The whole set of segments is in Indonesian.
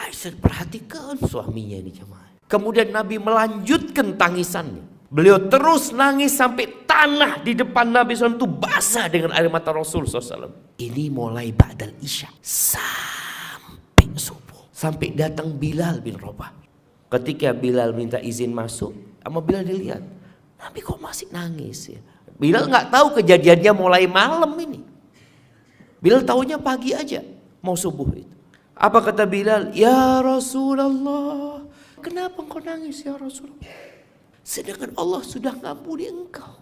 Aisyah perhatikan suaminya ini jemaah. Kemudian Nabi melanjutkan tangisannya. Beliau terus nangis sampai tanah di depan Nabi SAW itu basah dengan air mata Rasul SAW. Ini mulai ba'dal isya sampai subuh. Sampai datang Bilal bin Rabah. Ketika Bilal minta izin masuk, sama Bilal dilihat, Nabi kok masih nangis ya. Bilal nggak tahu kejadiannya mulai malam ini. Bilal tahunya pagi aja mau subuh itu. Apa kata Bilal? Ya Rasulullah, kenapa engkau nangis ya Rasulullah? Sedangkan Allah sudah ngampuni engkau.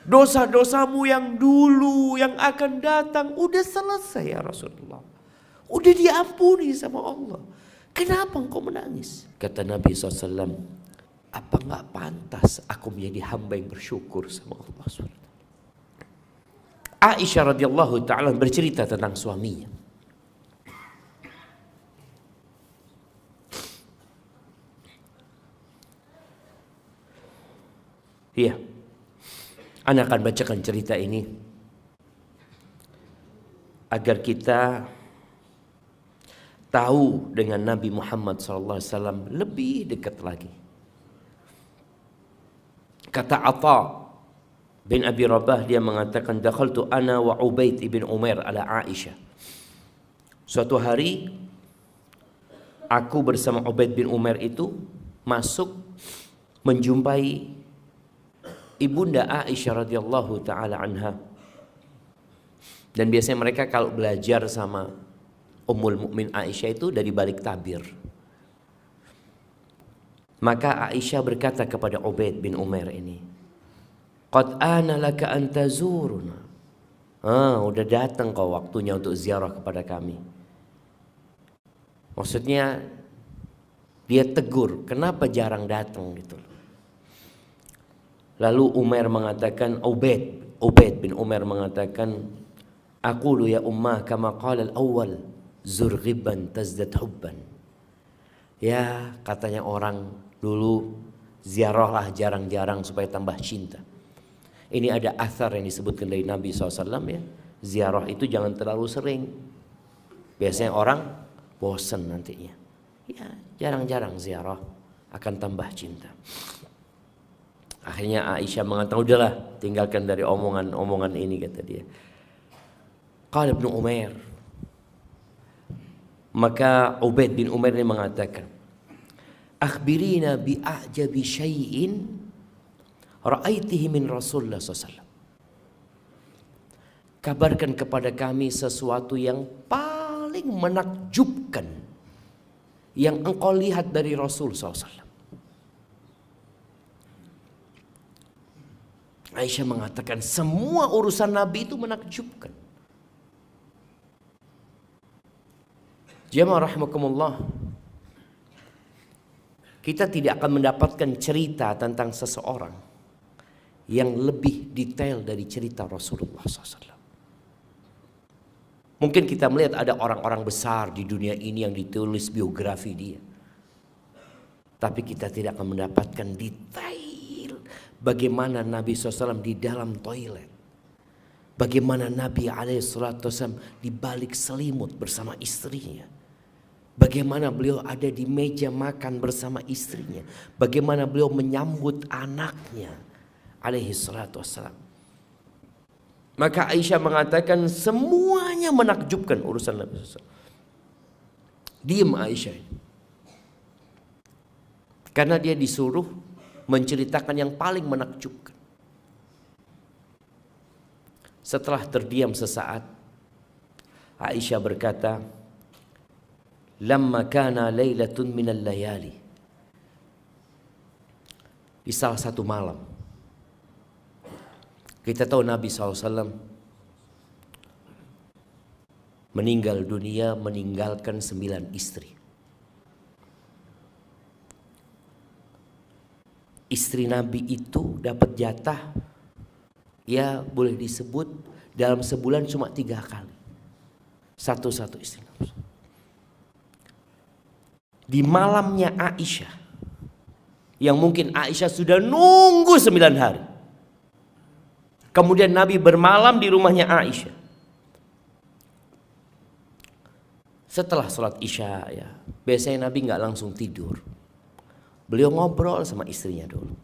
Dosa-dosamu yang dulu, yang akan datang, udah selesai ya Rasulullah. Udah diampuni sama Allah. Kenapa engkau menangis? Kata Nabi SAW, apa gak pantas aku menjadi hamba yang bersyukur sama Allah SWT. Aisyah radhiyallahu ta'ala bercerita tentang suaminya. Iya, Ana akan bacakan cerita ini agar kita tahu dengan Nabi Muhammad SAW lebih dekat lagi. Kata Atha bin Abi Rabah, dia mengatakan, dakhaltu ana wa Ubaid ibn Umair ala Aisyah. Suatu hari aku bersama Ubaid bin Umair itu masuk menjumpai ibunda Aisyah radhiyallahu taala anha. Dan biasanya mereka kalau belajar sama Ummul Mukmin Aisyah itu dari balik tabir. Maka Aisyah berkata kepada Ubaid bin Umair ini, qad ana laka an tazuruna. Udah datang kau waktunya untuk ziarah kepada kami. Maksudnya dia tegur, kenapa jarang datang gitu. Lalu Umair mengatakan, Ubaid bin Umair mengatakan, aqulu ya ummah kama qala al-awwal zur ghibban tazdad hubban. Ya, katanya orang dulu, ziarahlah jarang-jarang supaya tambah cinta. Ini ada athar yang disebutkan dari Nabi SAW ya. Ziarah itu jangan terlalu sering. Biasanya orang bosan nantinya. Ya, jarang-jarang ziarah akan tambah cinta. Akhirnya Aisyah mengatakan, udahlah tinggalkan dari omongan ini, kata dia. Qala Ibnu Umair. Maka Ubaid bin Umair ini mengatakan, akhbirina bi a'jabi syai'in ra'aitihi min Rasulullah SAW. Kabarkan kepada kami sesuatu yang paling menakjubkan yang engkau lihat dari Rasul SAW. Aisyah mengatakan semua urusan Nabi itu menakjubkan. Jemaah rahimakumullah, kita tidak akan mendapatkan cerita tentang seseorang yang lebih detail dari cerita Rasulullah SAW. Mungkin kita melihat ada orang-orang besar di dunia ini yang ditulis biografi dia, tapi kita tidak akan mendapatkan detail bagaimana Nabi SAW di dalam toilet. Bagaimana Nabi SAW di balik selimut bersama istrinya. Bagaimana beliau ada di meja makan bersama istrinya. Bagaimana beliau menyambut anaknya SAW. Maka Aisyah mengatakan semuanya menakjubkan urusan Nabi SAW. Diam Aisyah. Karena dia disuruh menceritakan yang paling menakjubkan. Setelah terdiam sesaat, Aisyah berkata, lamma kana lailatun minal layali. Di salah satu malam, kita tahu Nabi SAW meninggal dunia meninggalkan 9 istri. Istri Nabi itu dapat jatah, ya boleh disebut dalam sebulan cuma 3 kali. Satu-satu istri Nabi. Di malamnya Aisyah, yang mungkin Aisyah sudah nunggu 9 hari. Kemudian Nabi bermalam di rumahnya Aisyah. Setelah sholat Isya ya, Biasanya Nabi nggak langsung tidur. Beliau ngobrol sama istrinya dulu.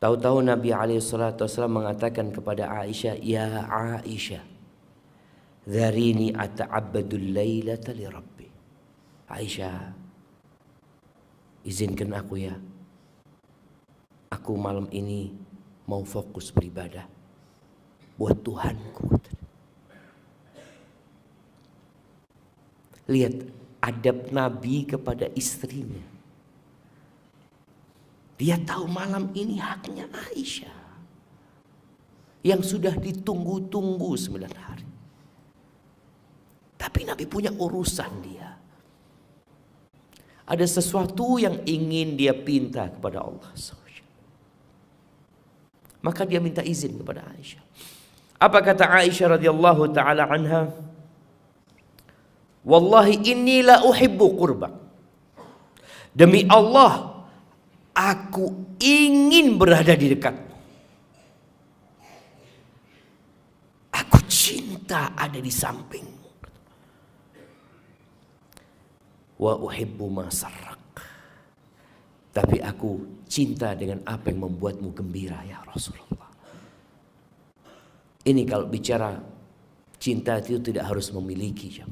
Tahu-tahu Nabi SAW mengatakan kepada Aisyah, "Ya Aisyah, dharini ata'abbadul lailata li Rabbi." Aisyah, izinkan aku ya. Aku malam ini mau fokus beribadah buat Tuhanku. Lihat adab Nabi kepada istrinya. Dia tahu malam ini haknya Aisyah yang sudah ditunggu-tunggu 9 hari. Tapi Nabi punya urusan dia. Ada sesuatu yang ingin dia pinta kepada Allah. Maka dia minta izin kepada Aisyah. Apa kata Aisyah radhiyallahu taala anha? Wallahi inni la uhibbu qurbak. Demi Allah, aku ingin berada di dekatmu. Aku cinta ada di sampingmu. Wa uhibbu ma sarrak. Tapi aku cinta dengan apa yang membuatmu gembira ya Rasulullah. Ini kalau bicara cinta itu tidak harus memiliki.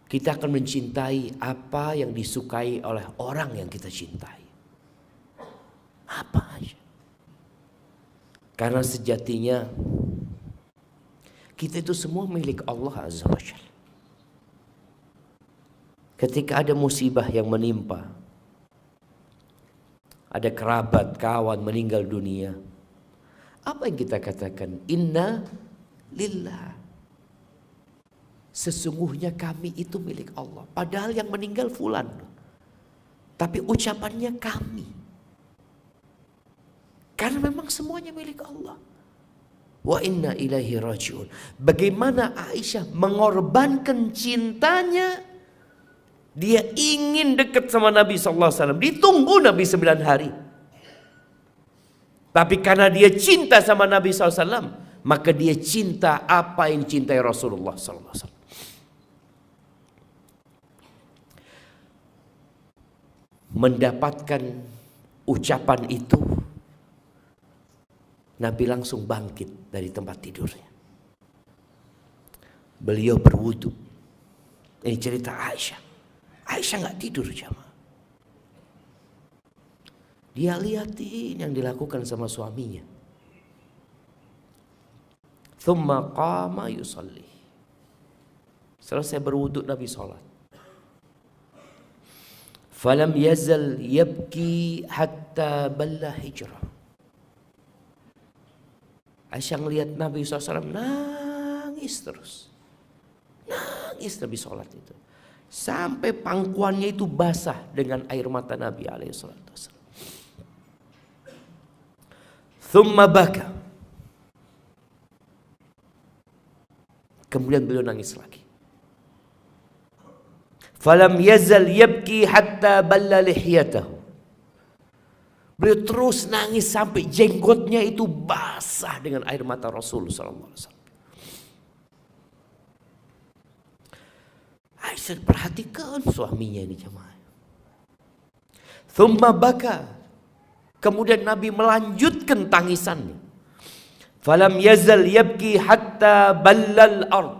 Kita akan mencintai apa yang disukai oleh orang yang kita cintai. Apa aja. Karena sejatinya kita itu semua milik Allah Azza wa Jalla. Ketika ada musibah yang menimpa, ada kerabat, kawan meninggal dunia, apa yang kita katakan? Inna lillah. Sesungguhnya kami itu milik Allah. Padahal yang meninggal fulan, tapi ucapannya kami. Karena memang semuanya milik Allah. Wa inna ilaihi rajiun. Bagaimana Aisyah mengorbankan cintanya. Dia ingin dekat sama Nabi SAW. Ditunggu Nabi 9 hari. Tapi karena dia cinta sama Nabi SAW, maka dia cinta apa yang dicintai Rasulullah SAW. Mendapatkan ucapan itu, Nabi langsung bangkit dari tempat tidurnya. Beliau berwudu. Ini cerita Aisyah. Aisyah nggak tidur jamaah. Dia lihatin yang dilakukan sama suaminya. Thumma qama yusalli. Selesai berwudu Nabi sholat. Falam yazal yabki hatta balla hijrah. Aisyah ngelihat Nabi SAW nangis terus. Nangis Nabi sholat itu. Sampai pangkuannya itu basah dengan air mata Nabi SAW. Thumma baka. Kemudian beliau nangis lagi. Falam yazal yabki hatta balla lihyatahu. Beliau terus nangis sampai jenggotnya itu basah dengan air mata Rasul sallallahu alaihi wasallam. Aisyah perhatikan suaminya ini jemaah. Thumma baka. Kemudian Nabi melanjutkan tangisannya. Falam yazal yabki hatta ballal ard.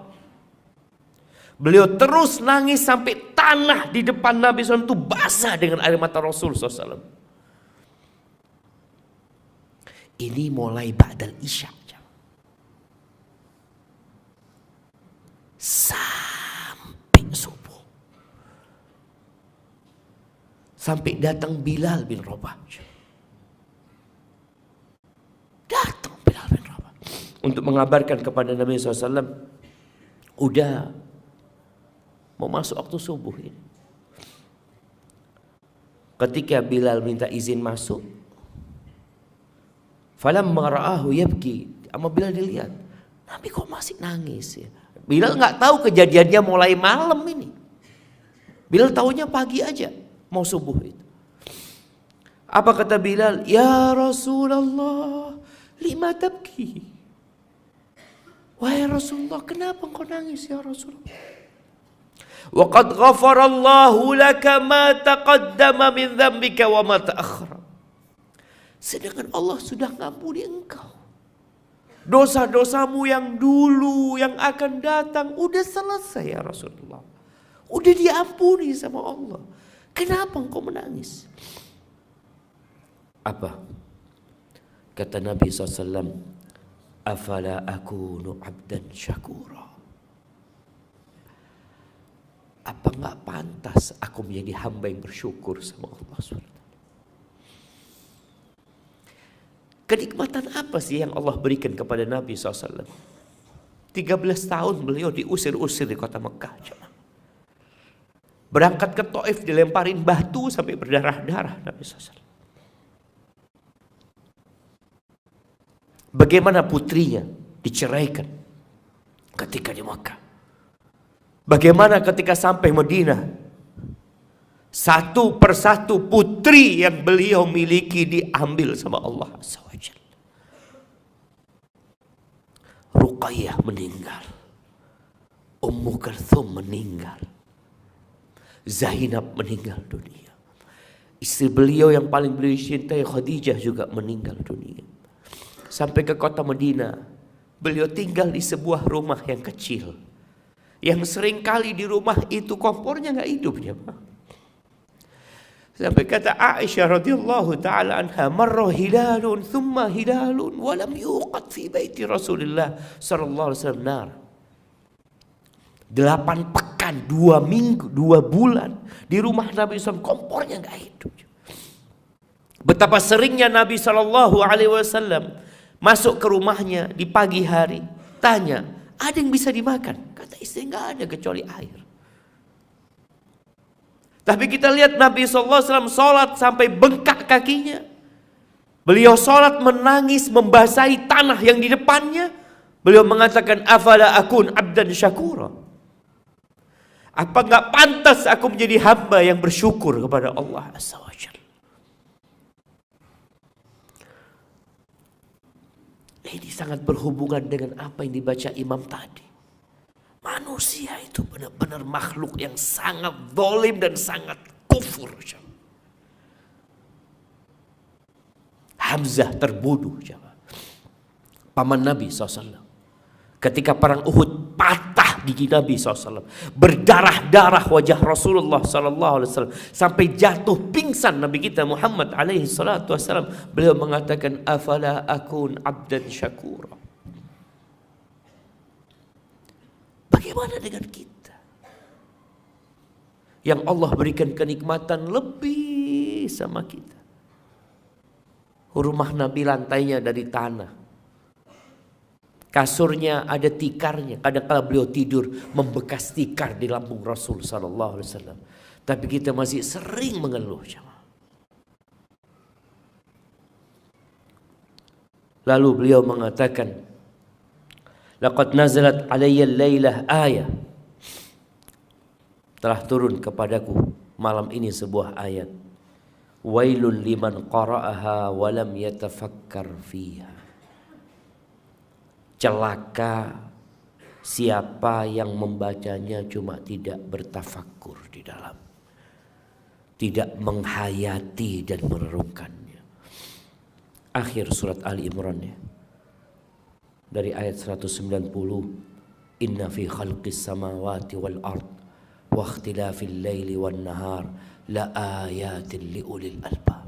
Beliau terus nangis sampai tanah di depan Nabi SAW itu basah dengan air mata Rasul SAW. Ini mulai ba'dal isya. Sampai subuh. Sampai datang Bilal bin Rabah. Datang Bilal bin Rabah untuk mengabarkan kepada Nabi SAW, udah mau masuk waktu subuh ini. Ketika Bilal minta izin masuk, falamma ra'ahu yabki, sama Bilal dilihat, Nabi kok masih nangis ya. Bilal nggak tahu kejadiannya mulai malam ini. Bilal tahunya pagi aja mau subuh itu. Apa kata Bilal? Ya Rasulullah, lima tabki. Wahai Rasulullah, kenapa engkau nangis ya Rasulullah? Wa qad ghafarallahu laka ma taqaddama min dzambika wa ma ta'akhkhara. Sedangkan Allah sudah ngampuni engkau. Dosa-dosamu yang dulu, yang akan datang, udah selesai ya Rasulullah. Udah diampuni sama Allah. Kenapa engkau menangis? Apa? Kata Nabi SAW, afala akunu abdan syakura. Apa enggak pantas aku menjadi hamba yang bersyukur sama Allah SWT? Kenikmatan apa sih yang Allah berikan kepada Nabi SAW? 13 tahun beliau diusir-usir di kota Mekah. Berangkat ke Taif dilemparin batu sampai berdarah-darah Nabi SAW. Bagaimana putrinya diceraikan ketika di Mekah. Bagaimana ketika sampai Madinah, satu persatu putri yang beliau miliki diambil sama Allah SWT. Ruqayyah meninggal, Ummu Kalthum meninggal, Zainab meninggal dunia. Istri beliau yang paling beliau cintai Khadijah juga meninggal dunia. Sampai ke kota Madinah, beliau tinggal di sebuah rumah yang kecil, yang seringkali di rumah itu kompornya nggak hidup ya Pak. Sampai kata Aisyah radhiyallahu taala anha, marra hilalun thumma hilalun wa lam yuqad fi baiti Rasulillah sallallahu alaihi wasallam nar. 8 pekan, 2 minggu, 2 bulan di rumah Nabi SAW kompornya nggak hidup. Betapa seringnya Nabi sallallahu alaihi wasallam masuk ke rumahnya di pagi hari, tanya, ada yang bisa dimakan? Kata istri, nggak ada kecuali air. Tapi kita lihat Nabi SAW sholat sampai bengkak kakinya. Beliau sholat menangis membasahi tanah yang di depannya. Beliau mengatakan, afala akun abdan syakura. Apa nggak pantas aku menjadi hamba yang bersyukur kepada Allah SWT. Ini sangat berhubungan dengan apa yang dibaca imam tadi. Manusia itu benar-benar makhluk yang sangat zalim dan sangat kufur. Hamzah terbunuh, paman Nabi SAW. Ketika perang Uhud patah gigi Nabi SAW, berdarah-darah wajah Rasulullah SAW, sampai jatuh pingsan Nabi kita Muhammad alaihi salatu wassalam. Beliau mengatakan, afala akun abdan syakura. Bagaimana dengan kita yang Allah berikan kenikmatan lebih sama kita? Rumah Nabi lantainya dari tanah, kasurnya ada tikarnya. Kadang-kala beliau tidur membekas tikar di lambung Rasul sallallahu alaihi wasallam. Tapi kita masih sering mengeluh. Lalu beliau mengatakan, laqad nazalat alayya al-lailah ayah. Telah turun kepadaku malam ini sebuah ayat. Wailun liman qara'aha wa lam yatafakkar fiha. Celaka siapa yang membacanya cuma tidak bertafakkur di dalam, tidak menghayati dan merenungkannya. Akhir surat Ali Imran ya. Dari ayat 190, inna fi khalqis samawati wal ard wa ikhtilafil laili wan nahar la ayatin li ulil albab.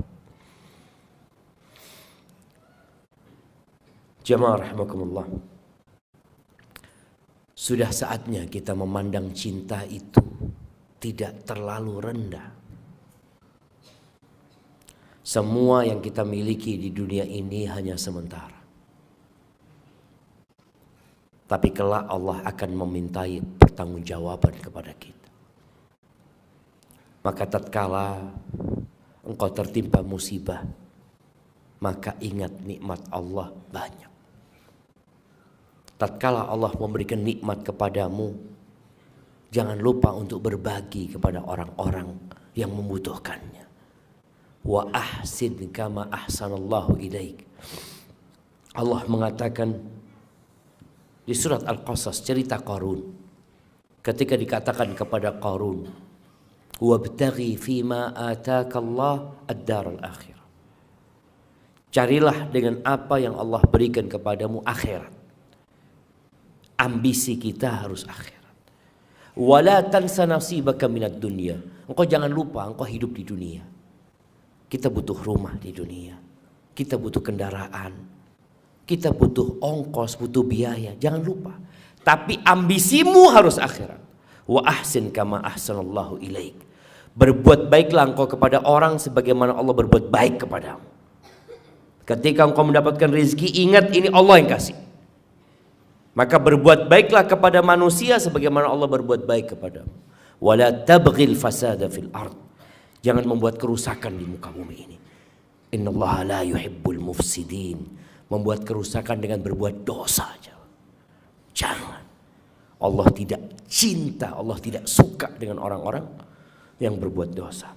Jamaah rahimakumullah, sudah saatnya kita memandang cinta itu tidak terlalu rendah. Semua yang kita miliki di dunia ini hanya sementara. Tapi kelak Allah akan memintai pertanggungjawaban kepada kita. Maka tatkala engkau tertimpa musibah, maka ingat nikmat Allah banyak. Tatkala Allah memberikan nikmat kepadamu, jangan lupa untuk berbagi kepada orang-orang yang membutuhkannya. Wa ahsin kama ahsanallahu ilaik. Allah mengatakan, Di surat Al-Qasas cerita Qarun. Ketika dikatakan kepada Qarun, wabtaghi fima atakallah ad-daral akhirah. Carilah dengan apa yang Allah berikan kepadamu akhirat. Ambisi kita harus akhirat. Wala tansa nasibaka minad dunya. Engkau jangan lupa engkau hidup di dunia. Kita butuh rumah di dunia. Kita butuh kendaraan. Kita butuh ongkos, butuh biaya. Jangan lupa. Tapi ambisimu harus akhirat. Wa ahsin kama ahsanallahu ilaik. Berbuat baiklah engkau kepada orang sebagaimana Allah berbuat baik kepadamu. Ketika engkau mendapatkan rezeki, ingat ini Allah yang kasih. Maka berbuat baiklah kepada manusia sebagaimana Allah berbuat baik kepadamu. Wala tabghil fasada fil ard. Jangan membuat kerusakan di muka bumi ini. Innallaha la yuhibbul mufsidin. Membuat kerusakan dengan berbuat dosa. Jangan. Allah tidak cinta, Allah tidak suka dengan orang-orang yang berbuat dosa.